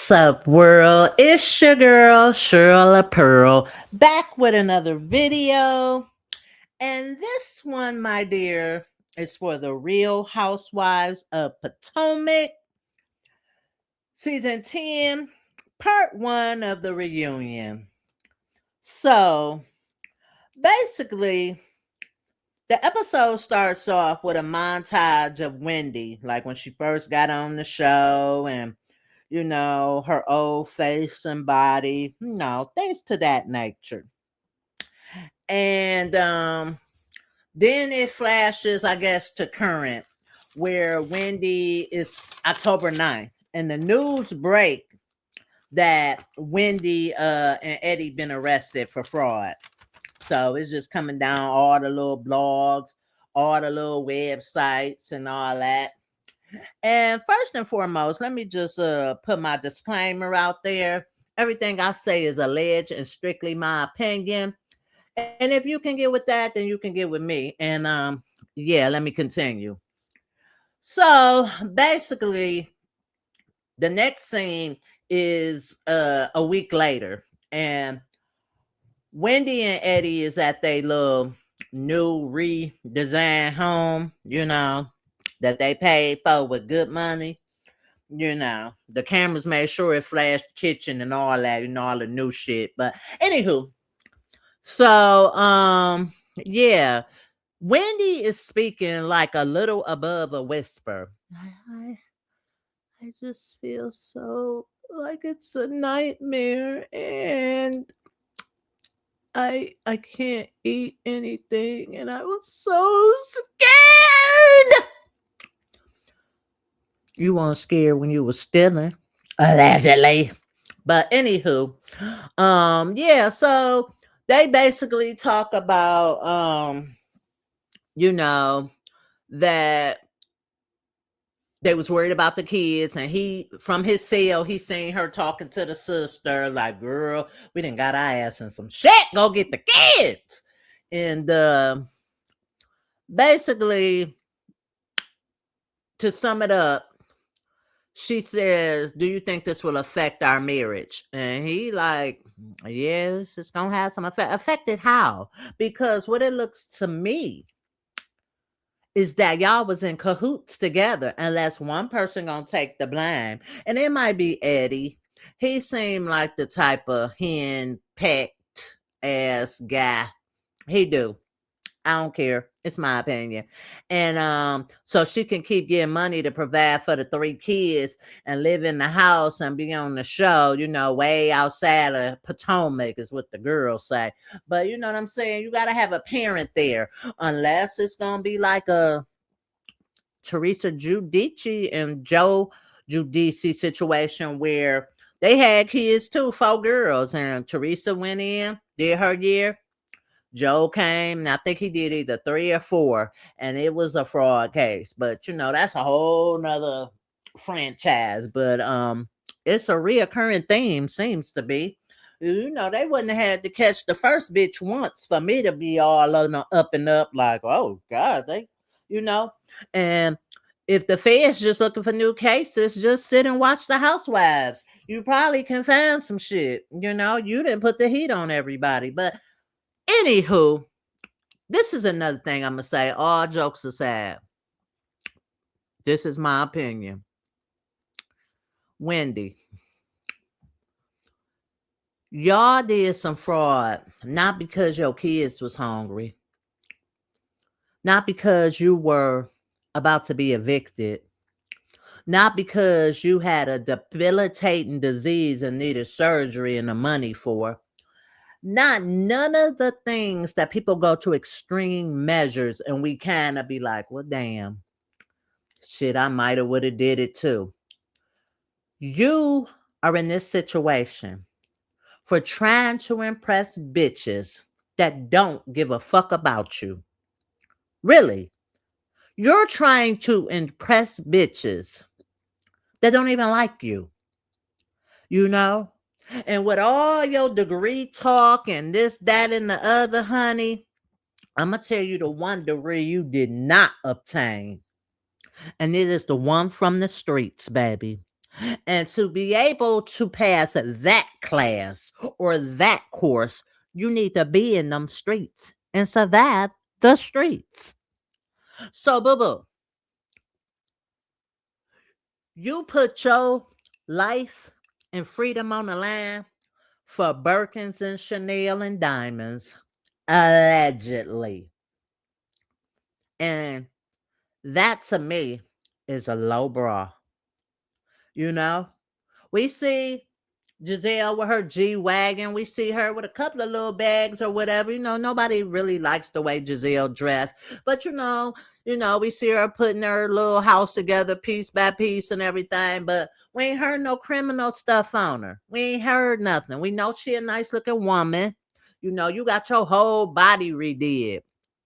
What's up, world? It's your girl, Shirley Pearl, back with another video. And this one, my dear, is for the Real Housewives of Potomac, season 10, part 1 of the reunion. So, basically, the episode starts off with a montage of Wendy, like when she first got on the show and her old face and body, things to that nature. And then it flashes, I guess, to current, where Wendy is October 9th, and the news break that Wendy and Eddie been arrested for fraud. So it's just coming down all the little blogs, all the little websites and all that. And first and foremost, let me just put my disclaimer out there. Everything I say is alleged and strictly my opinion. And if you can get with that, then you can get with me. And yeah, let me continue. So basically, the next scene is a week later, and Wendy and Eddie is at their little new redesigned home, that they paid for with good money. The cameras made sure it flashed the kitchen and all that, all the new shit. But anywho, so yeah, Wendy is speaking like a little above a whisper. I just feel so like it's a nightmare, and I can't eat anything, and I was so scared. You weren't scared when you were stealing, allegedly. But anywho, yeah, so they basically talk about that they was worried about the kids, and he from his cell he seen her talking to the sister like, girl, we done got our ass in some shit, go get the kids. And basically, to sum it up, she says, do you think this will affect our marriage? And he like, yes, it's gonna have some effect. Affected how? Because what it looks to me is that y'all was in cahoots together, unless one person gonna take the blame. And it might be Eddie. He seemed like the type of hen pecked ass guy. He do. I don't care. It's my opinion. And so she can keep getting money to provide for the 3 kids and live in the house and be on the show, way outside of Potomac is what the girls say. But you know what I'm saying? You got to have a parent there, unless it's going to be like a Teresa Giudice and Joe Giudice situation where they had kids too, 4 girls, and Teresa went in, did her year. Joe came, and I think he did either 3 or 4, and it was a fraud case. But that's a whole nother franchise. But it's a reoccurring theme, seems to be. They wouldn't have had to catch the first bitch once for me to be all up and up, like, oh God, and if the Fed's just looking for new cases, just sit and watch the Housewives. You probably can find some shit. You didn't put the heat on everybody. But anywho, this is another thing I'm going to say, all jokes aside. This is my opinion. Wendy, y'all did some fraud, not because your kids was hungry, not because you were about to be evicted, not because you had a debilitating disease and needed surgery and the money for. None of the things that people go to extreme measures and we kind of be like, well, damn, shit, I might have would have did it too. You are in this situation for trying to impress bitches that don't give a fuck about you. Really. You're trying to impress bitches that don't even like you. And with all your degree talk and this, that, and the other, honey, I'm going to tell you the one degree you did not obtain. And it is the one from the streets, baby. And to be able to pass that class or that course, you need to be in them streets and survive the streets. So, boo boo, you put your life and freedom on the line for Birkins and Chanel and diamonds, allegedly. And that to me is a low bra. You know, we see Giselle with her G Wagon. We see her with a couple of little bags or whatever. Nobody really likes the way Giselle dressed. But we see her putting her little house together piece by piece and everything. But we ain't heard no criminal stuff on her. We ain't heard nothing. We know she a nice looking woman. You got your whole body redid.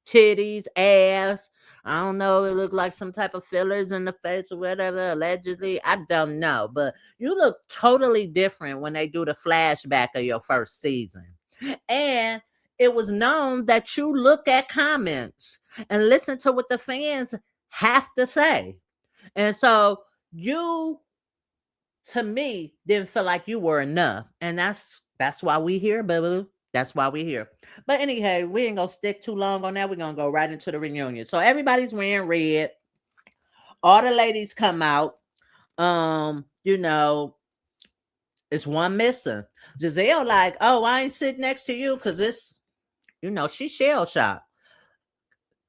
Titties, ass. I don't know. It looked like some type of fillers in the face or whatever, allegedly. I don't know. But you look totally different when they do the flashback of your first season. And it was known that you look at comments and listen to what the fans have to say. And so you, to me, didn't feel like you were enough. And that's why we here, boo. That's why we here. But anyhow, we ain't gonna stick too long on that. We're gonna go right into the reunion. So everybody's wearing red. All the ladies come out. It's one missing. Giselle like, oh, I ain't sitting next to you because she shell shocked.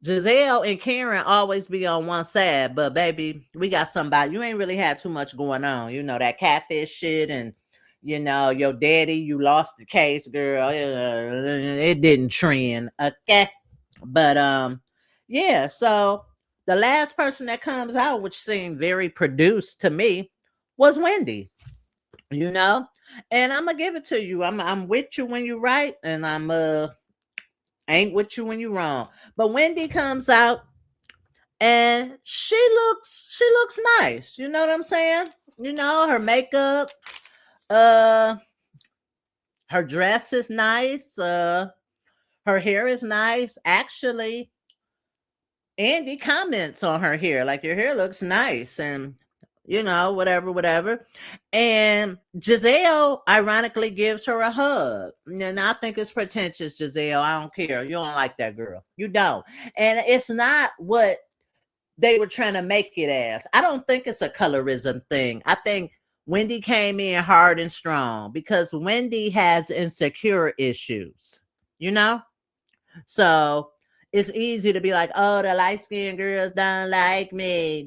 Giselle and Karen always be on one side, but baby, we got somebody. You ain't really had too much going on. That catfish shit and your daddy, you lost the case, girl. It didn't trend. Okay. But yeah, so the last person that comes out, which seemed very produced to me, was Wendy. And I'm gonna give it to you. I'm with you when you're right, and I'm ain't with you when you're wrong. But Wendy comes out and she looks nice. You know what I'm saying? Her makeup, her dress is nice, her hair is nice. Actually, Andy comments on her hair, like your hair looks nice, and whatever. And Giselle ironically gives her a hug. And I think it's pretentious, Giselle. I don't care. You don't like that girl. You don't. And it's not what they were trying to make it as. I don't think it's a colorism thing. I think Wendy came in hard and strong because Wendy has insecure issues, So it's easy to be like, oh, the light-skinned girls don't like me.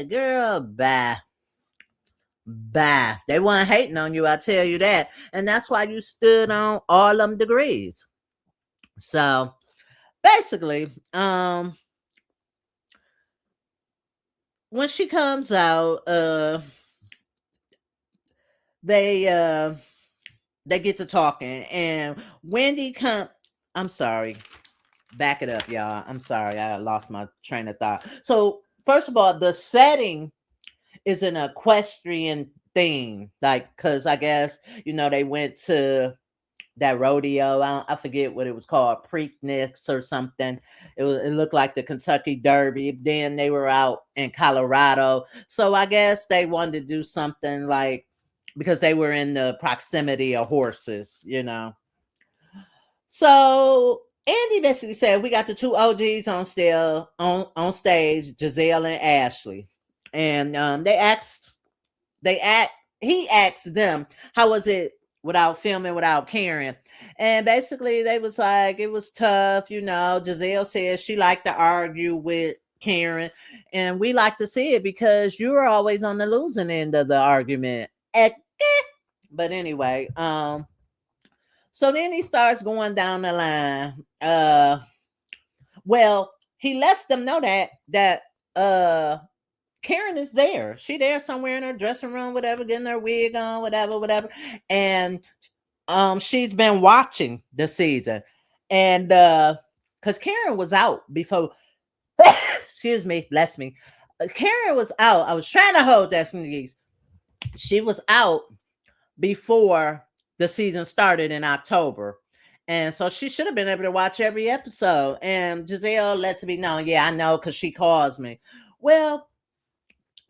Girl, bye. Bye. They weren't hating on you, I tell you that. And that's why you stood on all them degrees. So basically, when she comes out, they get to talking, and Wendy I'm sorry. Back it up, y'all. I'm sorry. I lost my train of thought. So, first of all, the setting is an equestrian thing. Because I guess, they went to that rodeo. I forget what it was called, Preakness or something. It looked like the Kentucky Derby. Then they were out in Colorado. So, I guess they wanted to do something because they were in the proximity of horses, So Andy basically said we got the two OGs on stage, Giselle and Ashley, and he asked them how was it without filming, without Karen, and basically they was like it was tough. Giselle said she liked to argue with Karen, and we like to see it because you're always on the losing end of the argument. But anyway, so then he starts going down the line. Well, he lets them know that Karen is there. She there somewhere in her dressing room, whatever, getting her wig on, whatever. And she's been watching the season. And because Karen was out before excuse me, bless me. Karen was out. I was trying to hold that sneeze. She was out before the season started in October. And so she should have been able to watch every episode. And Giselle lets me know, yeah, I know, because she calls me. Well,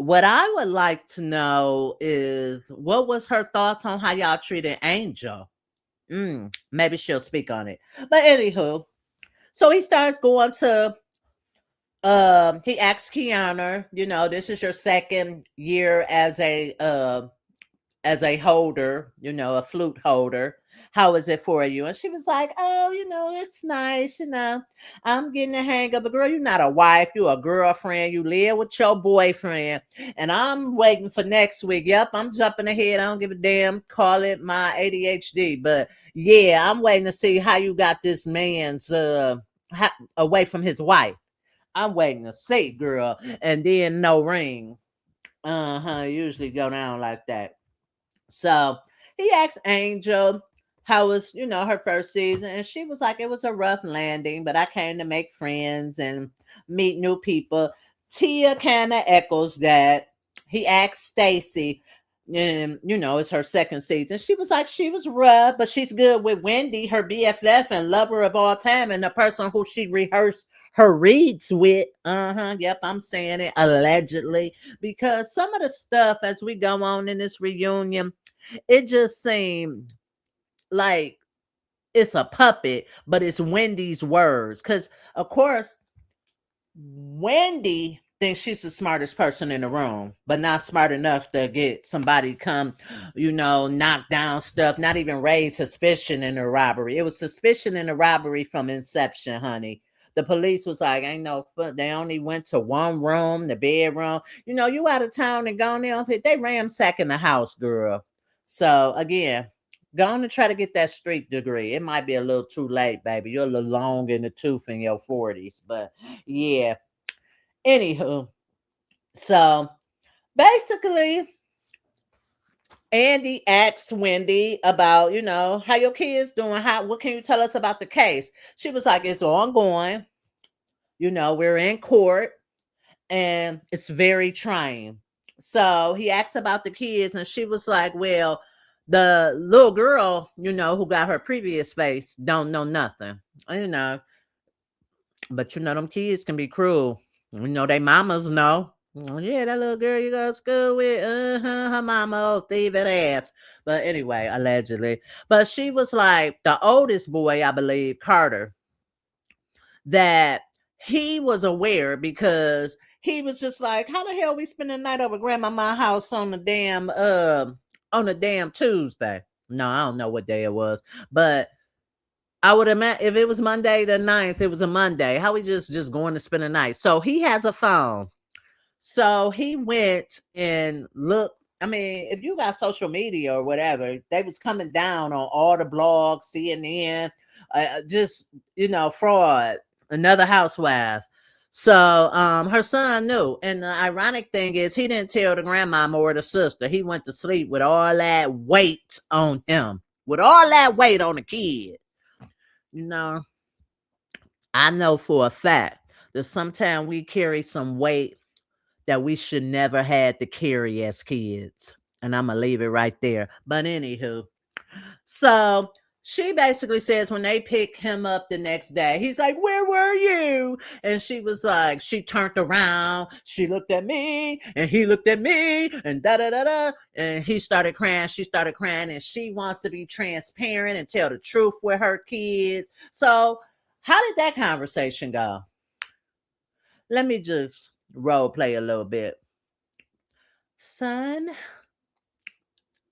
What I would like to know is what was her thoughts on how y'all treated Angel? Maybe she'll speak on it. But anywho, so he starts going to he asks Kiana, this is your second year as a holder, a flute holder. How is it for you? And she was like, oh, it's nice. I'm getting the hang of a girl. You're not a wife. You're a girlfriend. You live with your boyfriend. And I'm waiting for next week. Yep, I'm jumping ahead. I don't give a damn. Call it my ADHD. But yeah, I'm waiting to see how you got this man's away from his wife. I'm waiting to see, girl. And then no ring. Usually go down like that. So he asked Angel how was, her first season, and she was like, it was a rough landing, but I came to make friends and meet new people. Tia kind of echoes that. He asked Stacey, and it's her second season. She was like, she was rough, but she's good with Wendy, her BFF and lover of all time, and the person who she rehearsed her reads with. Yep, I'm saying it allegedly, because some of the stuff as we go on in this reunion, it just seemed like it's a puppet, but it's Wendy's words. Because, of course, Wendy thinks she's the smartest person in the room, but not smart enough to get somebody come, knock down stuff, not even raise suspicion in the robbery. It was suspicion in the robbery from inception, honey. The police was like, ain't no fun. They only went to one room, the bedroom. You out of town and gone there. They ransacking the house, girl. So again, go on and try to get that street degree. It might be a little too late, baby. You're a little long in the tooth in your 40s. But yeah. Anywho, so basically, Andy asks Wendy about, how your kids doing. What can you tell us about the case? She was like, it's ongoing. We're in court and it's very trying. So he asked about the kids, and she was like, well, the little girl, who got her previous face, don't know nothing. You know, but them kids can be cruel. They mamas know. Yeah, that little girl you go to school with, her mama, thieving ass. But anyway, allegedly. But she was like the oldest boy, I believe, Carter, that he was aware because he was just like, how the hell we spend the night over grandmama's house on the damn Tuesday? No, I don't know what day it was, but I would imagine if it was Monday the 9th, it was a Monday. How we just going to spend the night? So he has a phone. So he went and looked. I mean, if you got social media or whatever, they was coming down on all the blogs, CNN, just fraud. Another housewife. So her son knew. And the ironic thing is he didn't tell the grandmama or the sister. He went to sleep with all that weight on him. With all that weight on the kid. I know for a fact that sometimes we carry some weight that we should never had to carry as kids. And I'm going to leave it right there. But anywho, so she basically says when they pick him up the next day, he's like, where were you? And she was like, she turned around, she looked at me, and he looked at me, and da-da-da-da. And he started crying, she started crying, and she wants to be transparent and tell the truth with her kids. So how did that conversation go? Let me just role play a little bit. Son,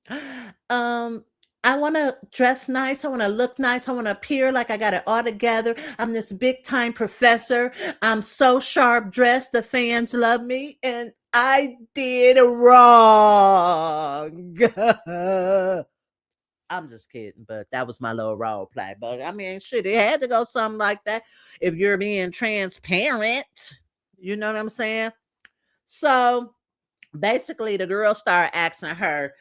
I want to dress nice. I want to look nice. I want to appear like I got it all together. I'm this big time professor. I'm so sharp dressed. The fans love me. And I did wrong. I'm just kidding, but that was my little role play. But I mean, shit, it had to go something like that if you're being transparent. You know what I'm saying? So basically, the girl started asking her,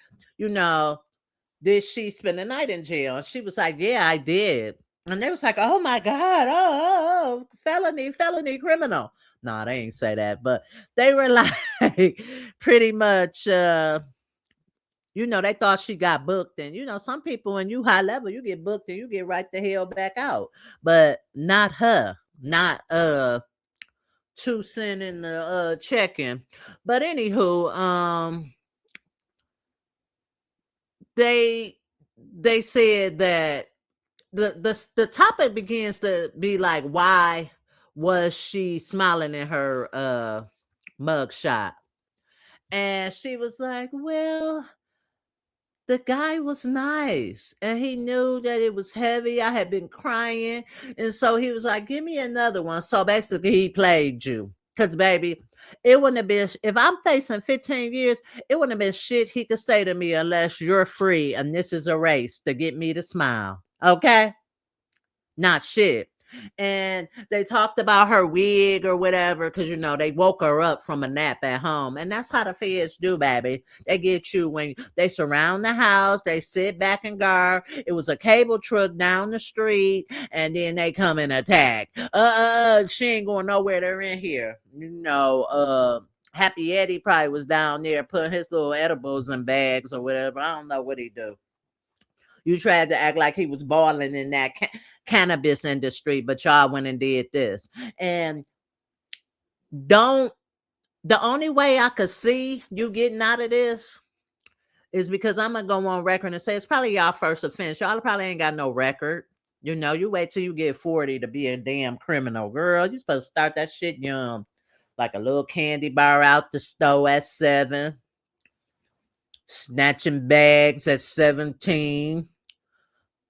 did she spend the night in jail? And she was like, yeah, I did. And they was like, oh my God, felony, criminal. No, they ain't say that, but they were like pretty much they thought she got booked. And some people when you high level, you get booked and you get right the hell back out. But not her. Not 2 cent in the check-in. But anywho, they they said that the topic begins to be like, why was she smiling in her mug shot? And she was like, well, the guy was nice and he knew that it was heavy. I had been crying. And so he was like, give me another one. So basically, he played you. Because, baby, it wouldn't have been, if I'm facing 15 years, it wouldn't have been shit he could say to me unless you're free and this is a race to get me to smile. Okay? Not shit. And they talked about her wig or whatever, because they woke her up from a nap at home. And that's how the feds do, baby. They get you when they surround the house, they sit back and guard. It was a cable truck down the street, and then they come and attack. She ain't going nowhere, they're in here. Happy Eddie probably was down there putting his little edibles in bags or whatever. I don't know what he do. You tried to act like he was balling in that cannabis industry, but y'all went and did this. And don't the only way I could see you getting out of this is because I'm gonna go on record and say it's probably y'all first offense. Y'all probably ain't got no record. You wait till you get 40 to be a damn criminal, girl. You supposed to start that shit young, like a little candy bar out the store at 7, snatching bags at 17.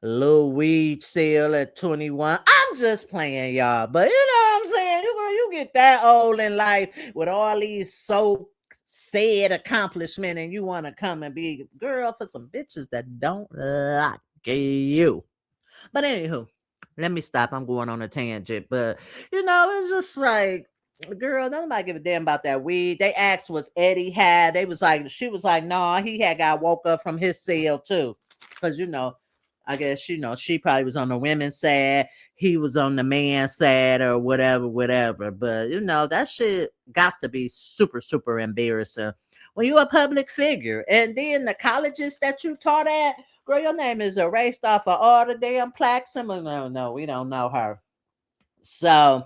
A little weed sale at 21. I'm just playing, y'all. But you know what I'm saying? You get that old in life with all these so said accomplishment, and you want to come and be a girl for some bitches that don't like you. But anywho, let me stop. I'm going on a tangent. But it's just like, girl, nobody give a damn about that weed. They asked was Eddie had. She was like, nah, he had got woke up from his cell too. Because I guess she probably was on the women's side, he was on the man's side, or whatever. But that shit got to be super, super embarrassing when you're a public figure. And then the colleges that you taught at, girl, your name is erased off of all the damn plaques. No, we don't know her. So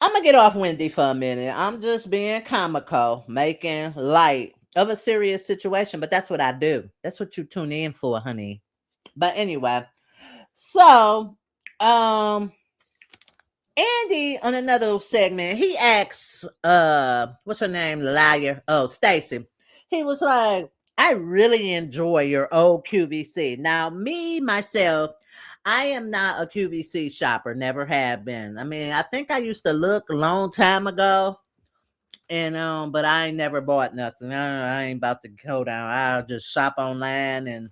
I'm gonna get off Wendy for a minute. I'm just being comical, making light of a serious situation, but that's what I do. That's what you tune in for, honey. But anyway, so Andy on another segment, he asks what's her name? Liar. Oh, Stacey. He was like, I really enjoy your old QVC. Now, me, myself, I am not a QVC shopper, never have been. I mean, I think I used to look a long time ago. And but I ain't never bought nothing. I ain't about to go down. I'll just shop online and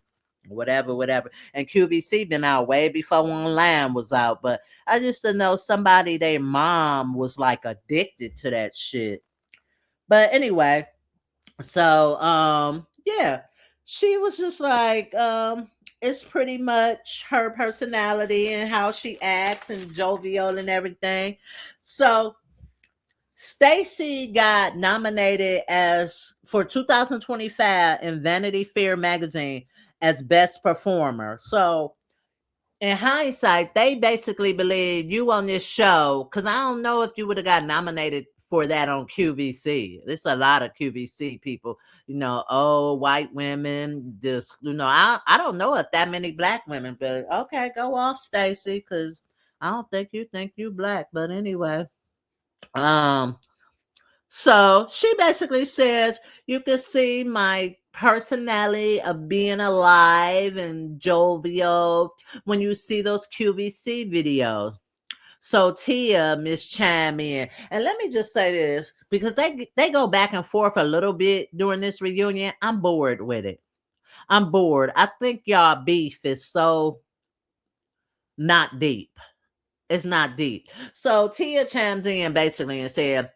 whatever. And QVC been out way before online was out. But I used to know somebody, their mom was like addicted to that shit. But anyway, so yeah, she was just like, it's pretty much her personality and how she acts and jovial and everything. So Stacey got nominated as for 2025 in Vanity Fair magazine as best performer. So in hindsight, they basically believe you on this show, because I don't know if you would have got nominated for that on QVC. There's a lot of QVC people, old white women. Just I don't know if that many black women, but okay, go off, Stacey, because I don't think you black. But anyway, so she basically says you can see my personality of being alive and jovial when you see those QVC videos. So Tia, Miss Chime in, and let me just say this, because they go back and forth a little bit during this reunion. I'm bored with it. I'm bored. I think y'all beef is so not deep. It's not deep. So Tia chimes in basically and said,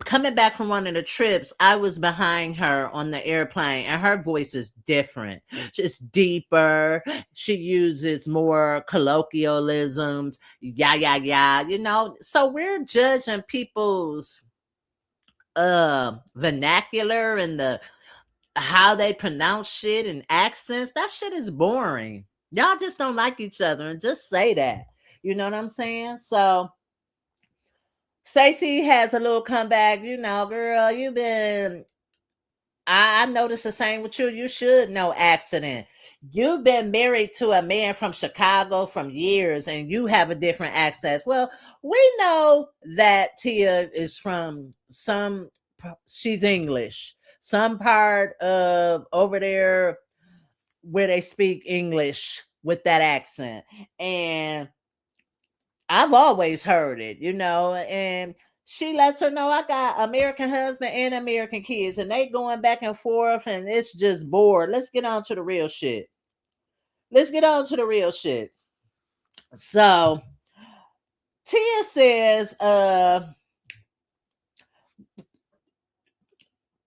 coming back from one of the trips, I was behind her on the airplane, and her voice is different. It's deeper. She uses more colloquialisms. Yeah. So we're judging people's vernacular and the how they pronounce shit and accents. That shit is boring. Y'all just don't like each other, and just say that. You know what I'm saying? So Stacey has a little comeback. Girl, you've been. I noticed the same with you. You should know accident. You've been married to a man from Chicago from years, and you have a different accent. Well, we know that Tia is from some. She's English. Some part of over there where they speak English with that accent, and I've always heard it, and she lets her know I got American husband and American kids, and they going back and forth, and it's just bored. Let's get on to the real shit. Let's get on to the real shit. So Tia says,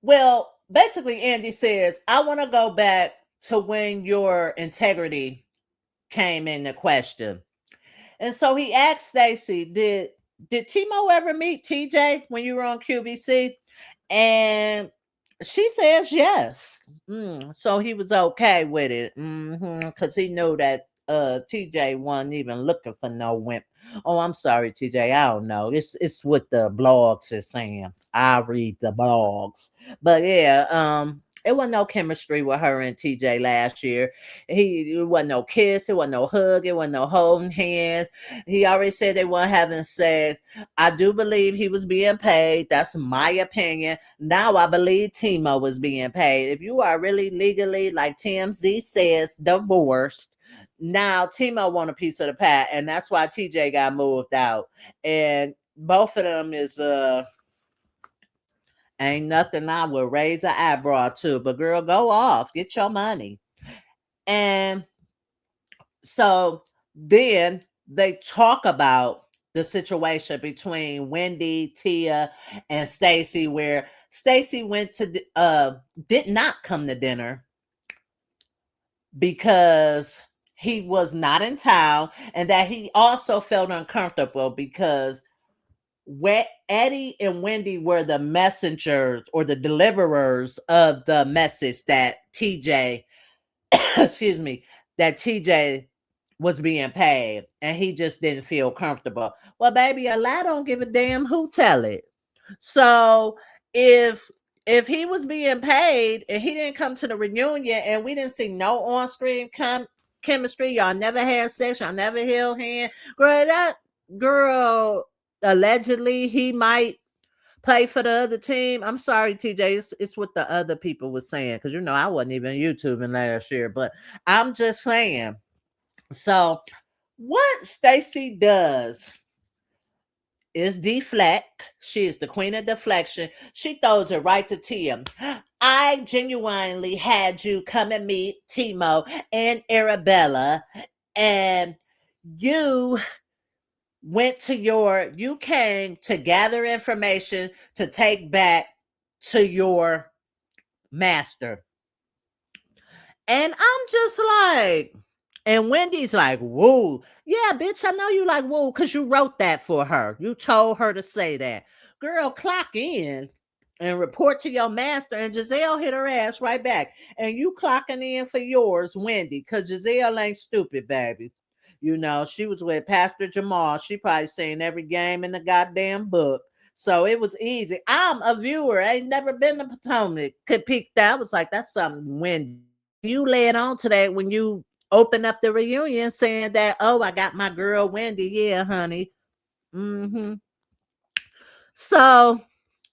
well, basically Andy says, I want to go back to when your integrity came into question. And so he asked Stacey, did Timo ever meet TJ when you were on QVC? And she says yes. So he was okay with it. Because he knew that TJ wasn't even looking for no wimp. Oh, I'm sorry, TJ. I don't know. It's what the blogs is saying. I read the blogs. But yeah, it wasn't no chemistry with her and TJ last year. It wasn't no kiss, it wasn't no hug, it wasn't no holding hands. He already said they weren't having sex. I do believe he was being paid. That's my opinion. Now I believe Timo was being paid. If you are really legally, like TMZ says, divorced, now Timo want a piece of the pie, and that's why TJ got moved out. And both of them is ain't nothing I would raise an eyebrow to. But girl, go off, get your money. And so then they talk about the situation between Wendy, Tia, and Stacey, where Stacey went to did not come to dinner because he was not in town, and that he also felt uncomfortable because Eddie and Wendy were the messengers or the deliverers of the message that TJ excuse me, that TJ was being paid, and he just didn't feel comfortable. Well, baby, a lie don't give a damn who tell it. So if he was being paid and he didn't come to the reunion and we didn't see no on-screen chemistry, y'all never had sex, y'all never held hand, girl allegedly he might play for the other team. I'm sorry, TJ. It's what the other people was saying because I wasn't even YouTubing last year, but I'm just saying. So what Stacey does is deflect. She is the queen of deflection. She throws it right to Tia. I genuinely had you come and meet Timo and Arabella, and you you came to gather information to take back to your master. And I'm just like, and Wendy's like, whoa. Yeah, bitch, I know you like whoa, because you wrote that for her. You told her to say that. Girl, clock in and report to your master. And Giselle hit her ass right back. And you clocking in for yours, Wendy, because Giselle ain't stupid, baby. She was with Pastor Jamal. She probably seen every game in the goddamn book. So it was easy. I'm a viewer. I ain't never been to Potomac. Could peek that. I was like, that's something Wendy. You led on to that when you opened up the reunion saying that, oh, I got my girl Wendy. Yeah, honey. So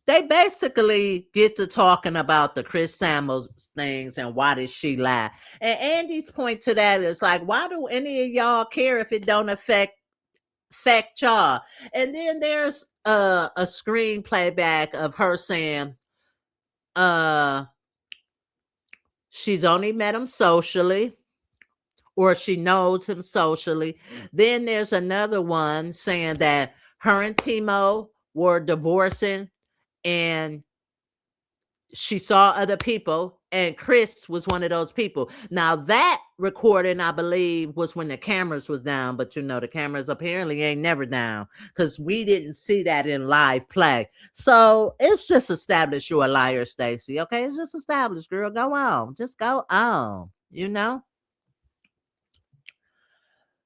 they basically get to talking about the Chris Samuels things and why did she lie. And Andy's point to that is like, why do any of y'all care if it don't affect y'all? And then there's a screen playback of her saying, uh, she's only met him socially, or she knows him socially. Then there's another one saying that her and Timo were divorcing and she saw other people, and Chris was one of those people. Now that recording, I believe, was when the cameras was down, but the cameras apparently ain't never down because we didn't see that in live play. So it's just established you're a liar, Stacey. Okay, it's just established, girl. Go on, just go on.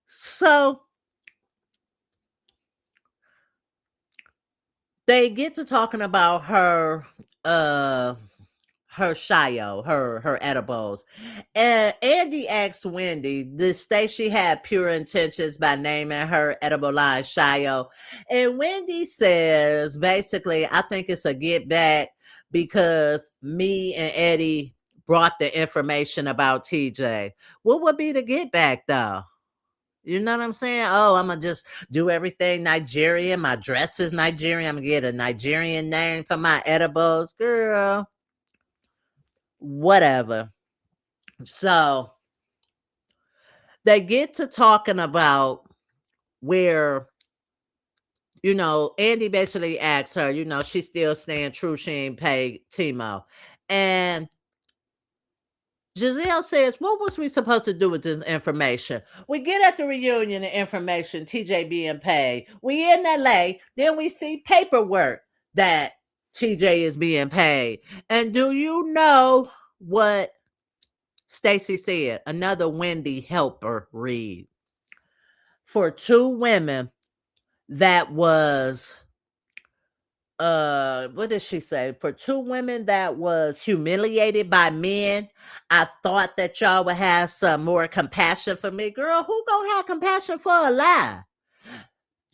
So they get to talking about uh her Shio, her edibles. And Andy asks Wendy, did Stacey have pure intentions by naming her edible line Shio? And Wendy says, basically, I think it's a get back because me and Eddie brought the information about TJ. What would be the get back though? You know what I'm saying? Oh, I'm gonna just do everything Nigerian. My dress is Nigerian. I'm gonna get a Nigerian name for my edibles. Girl, whatever. So they get to talking about where, Andy basically asks her, she's still staying true. She ain't paid Timo. And Giselle says, what was we supposed to do with this information? We get at the reunion the information, TJ being paid. We in LA, then we see paperwork that TJ is being paid. And do you know what Stacey said? Another Wendy helper read. For two women that was what did she say? For two women that was humiliated by men, I thought that y'all would have some more compassion for me. Girl, who gonna have compassion for a lie?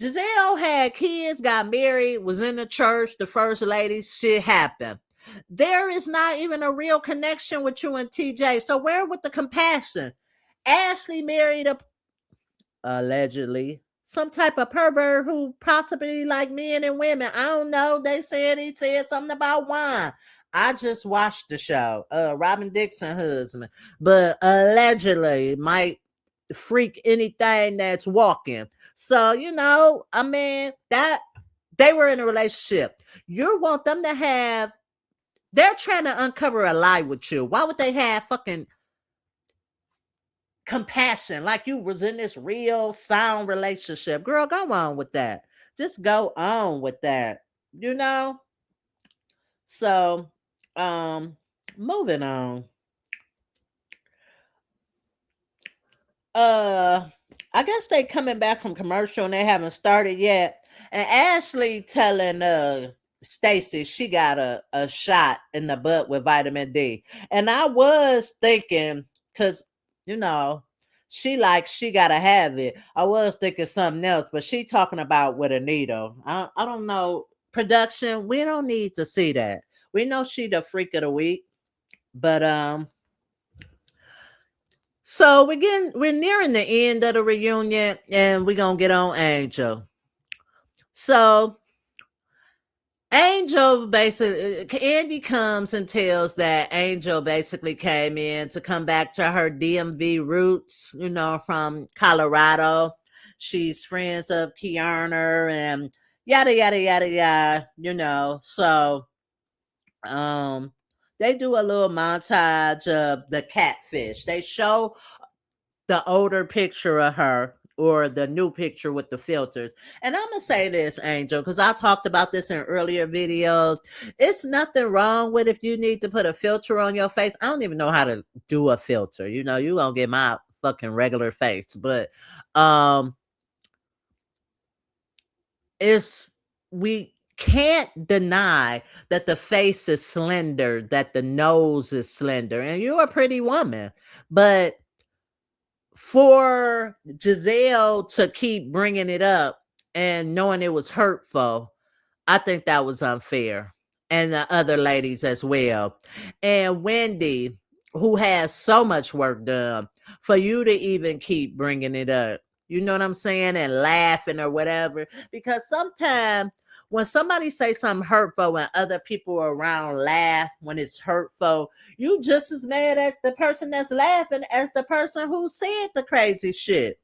Giselle had kids, got married, was in the church, the first lady, shit happened. There is not even a real connection with you and TJ. So where with the compassion? Ashley married a allegedly some type of pervert who possibly like men and women. I don't know. He said something about wine. I just watched the show. Robin Dixon husband, but allegedly might freak anything that's walking. So I mean that they were in a relationship. You want them to have? They're trying to uncover a lie with you. Why would they have fucking compassion like you was in this real sound relationship? Girl, go on with that. Just go on with that, you know so moving on. uh I guess they coming back from commercial and they haven't started yet, and Ashley telling Stacey she got a shot in the butt with vitamin D. And I was thinking, because you know she gotta have it. I was thinking something else, but she talking about with a needle. I don't know. Production, we don't need to see that. We know she the freak of the week. But so we're nearing the end of the reunion, and we're gonna get on Angel. So Angel basically, Andy comes and tells that Angel basically came in to come back to her DMV roots, from Colorado. She's friends of Kiana and yada yada yada yada. So um they do a little montage of the catfish. They show the older picture of her or the new picture with the filters. And I'm gonna say this, Angel, because I talked about this in earlier videos. It's nothing wrong with if you need to put a filter on your face. I don't even know how to do a filter. You gonna get my fucking regular face. But it's we can't deny that the face is slender, that the nose is slender, and you're a pretty woman. But for Giselle to keep bringing it up and knowing it was hurtful, I think that was unfair. And the other ladies as well. And Wendy, who has so much work done, for you to even keep bringing it up, you know what I'm saying? And laughing or whatever. Because sometimes when somebody say something hurtful and other people around laugh when it's hurtful, you just as mad at the person that's laughing as the person who said the crazy shit.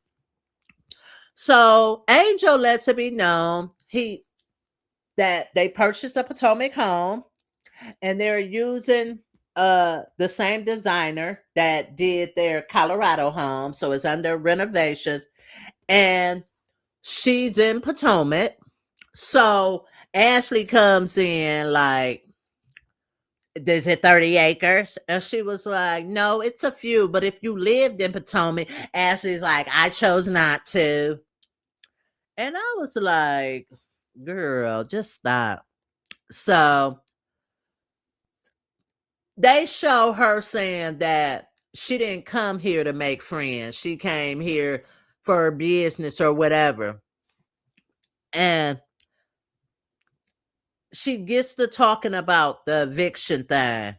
So Angel lets it be known that they purchased a Potomac home, and they're using the same designer that did their Colorado home, so it's under renovations, and she's in Potomac. So Ashley comes in like, is it 30 acres? And she was like, no, it's a few, but if you lived in Potomac, Ashley's like, I chose not to. And I was like, Girl, just stop. So they show her saying that she didn't come here to make friends. She came here for business or whatever. And she gets to talking about the eviction thing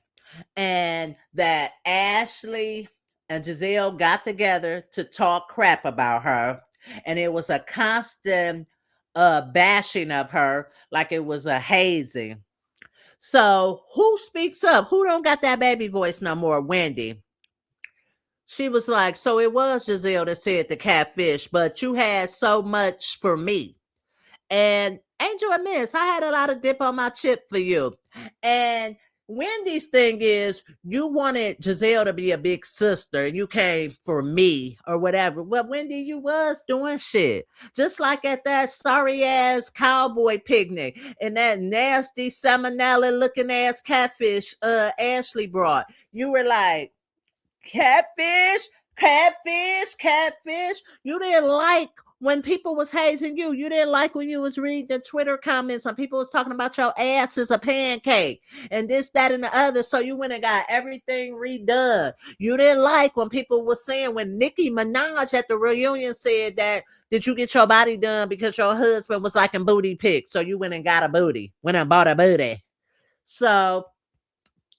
and that Ashley and Giselle got together to talk crap about her. And it was a constant bashing of her like it was a hazing. So who speaks up? Who don't got that baby voice no more? Wendy. She was like, so it was Giselle that said the catfish, but you had so much for me. And Angel admits, I had a lot of dip on my chip for you. And Wendy's thing is, you wanted Giselle to be a big sister, and you came for me or whatever. Well, Wendy, you was doing shit. Just like at that sorry ass cowboy picnic and that nasty salmonella looking ass catfish Ashley brought. You were like, catfish, catfish, catfish. You didn't like when people was hazing you. You didn't like when you was reading the Twitter comments and people was talking about your ass as a pancake and this, that, and the other. So you went and got everything redone. You didn't like when people was saying when Nicki Minaj at the reunion said that did you get your body done because your husband was liking booty pics? So you went and got a booty, went and bought a booty. So,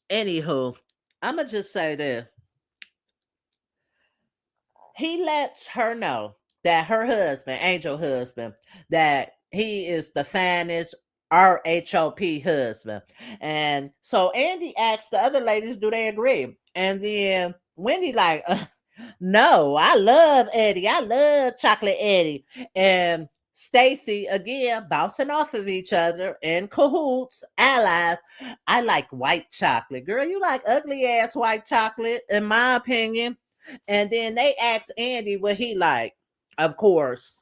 anywho, I'ma just say this. He lets her know that her husband, Angel husband, that he is the finest RHOP husband. And so Andy asks the other ladies, do they agree? And then Wendy like, no, I love Eddie. I love Chocolate Eddie. And Stacey again bouncing off of each other in cahoots, allies. I like white chocolate. Girl, you like ugly ass white chocolate, in my opinion. And then they asked Andy what he liked. Of course,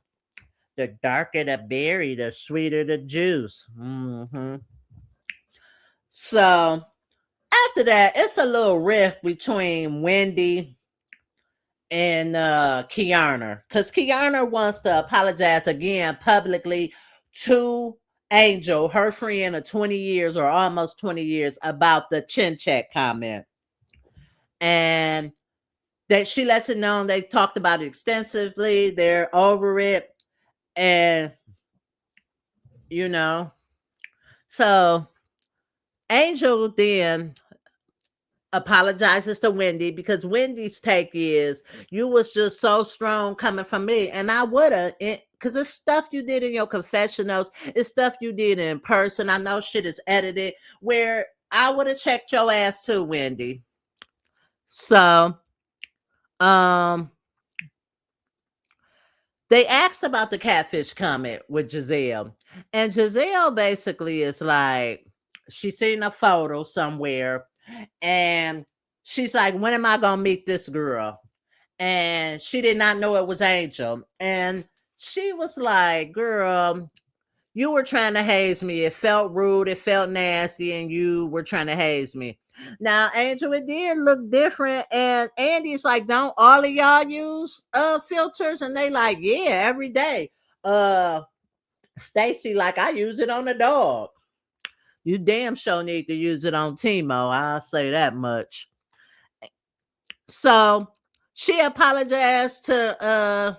the darker the berry, the sweeter the juice. So after that, it's a little rift between Wendy and Kiana. Because Kiana wants to apologize again publicly to Angel, her friend of 20 years or almost 20 years, about the chin check comment. And that she lets it known they talked about it extensively. They're over it. And, you know, so Angel then apologizes to Wendy because Wendy's take is you was just so strong coming from me. And I would have, because it's stuff you did in your confessionals, it's stuff you did in person. I know shit is edited where I would have checked your ass too, Wendy. So, um, they asked about the catfish comment with Giselle. And Giselle basically is like, she's seen a photo somewhere and she's like, when am I going to meet this girl? And she did not know it was Angel. And she was like, girl, you were trying to haze me. It felt rude. It felt nasty. And you were trying to haze me. Now, Angel, it did look different. And Andy's like, don't all of y'all use filters? And they like, yeah, every day. Uh Stacey, like, I use it on a dog. You damn sure need to use it on Timo. I'll say that much. So she apologized to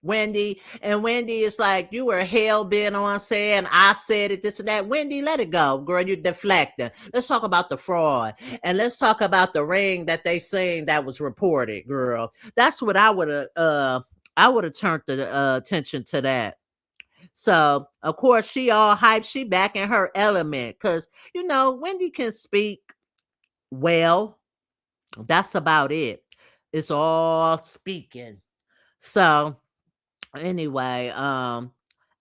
Wendy, and Wendy is like, you were hell bent on saying I said it, this and that. Wendy, let it go, girl. You're deflecting. Let's talk about the fraud, and let's talk about the ring that they saying that was reported, girl. That's what I would have. I would have turned the attention to that. So of course she all hyped. She back in her element because Wendy can speak well. That's about it. It's all speaking. So anyway,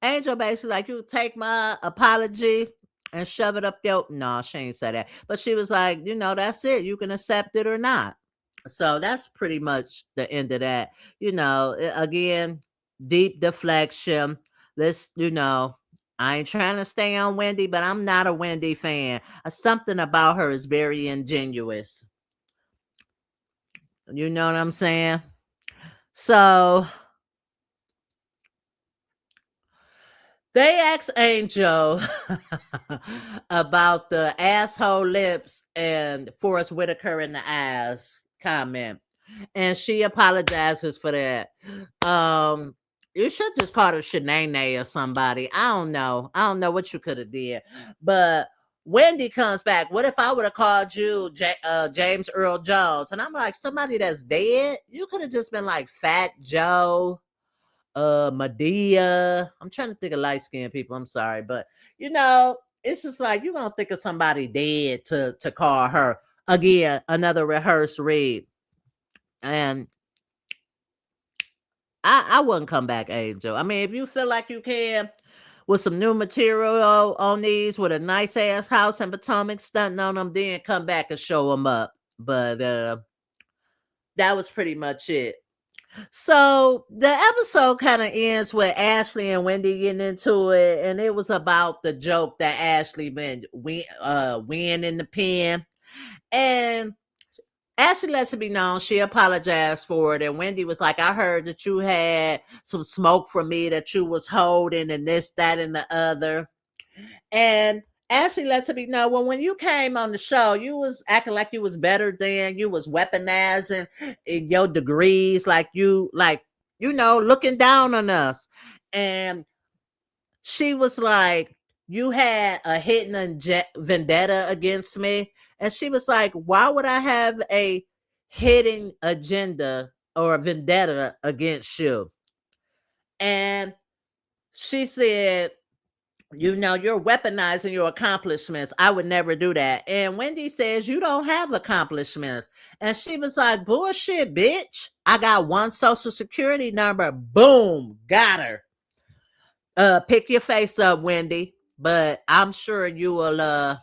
Angel basically like, you take my apology and shove it up your, no, she ain't say that. But she was like, that's it. You can accept it or not. So that's pretty much the end of that. Again, deep deflection. Let's, I ain't trying to stay on Wendy, but I'm not a Wendy fan. Something about her is very ingenuous. You know what I'm saying? So They asked Angel about the asshole lips and Forrest Whitaker in the ass comment, and she apologizes for that. Um, you should just call her Shanae or somebody. I don't know. I don't know what you could have did, but Wendy comes back. What if I would have called you James Earl Jones? And I'm like, somebody that's dead. You could have just been like Fat Joe, Medea. I'm trying to think of light skinned people. I'm sorry, but you know, it's just like you're gonna think of somebody dead to call her again. Another rehearsed read, and I wouldn't come back, Angel. I mean, if you feel like you can with some new material on these with a nice ass house and Potomac stunting on them, then come back and show them up. But that was pretty much it. So the episode kind of ends with Ashley and Wendy getting into it, and it was about the joke that Ashley been win in the pen, and Ashley lets it be known she apologized for it, and Wendy was like, "I heard that you had some smoke from me that you was holding, and this, that, and the other." And Ashley lets it be known, well, when you came on the show, you was acting like you was better than you was weaponizing in your degrees, looking down on us. And she was like, you had a hidden vendetta against me. And she was like, why would I have a hidden agenda or a vendetta against you? And she said, you're weaponizing your accomplishments. I would never do that. And Wendy says, you don't have accomplishments. And she was like, bullshit, bitch. I got one social security number. Boom. Got her. Pick your face up, Wendy. But I'm sure you will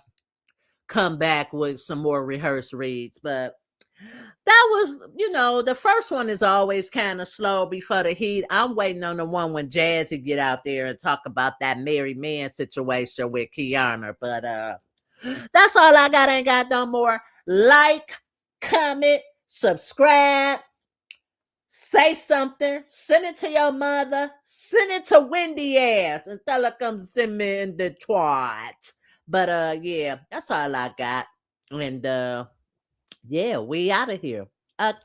come back with some more rehearsed reads. But that was, the first one is always kind of slow before the heat. I'm waiting on the one when Jazzy get out there and talk about that married man situation with Kiana. But that's all I got. Ain't got no more. Like, comment, subscribe, say something, send it to your mother, send it to Wendy ass and tell her come send me in the twat. But yeah, that's all I got. And yeah, we out of here. Okay.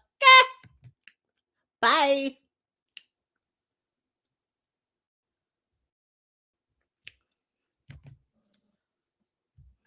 Bye.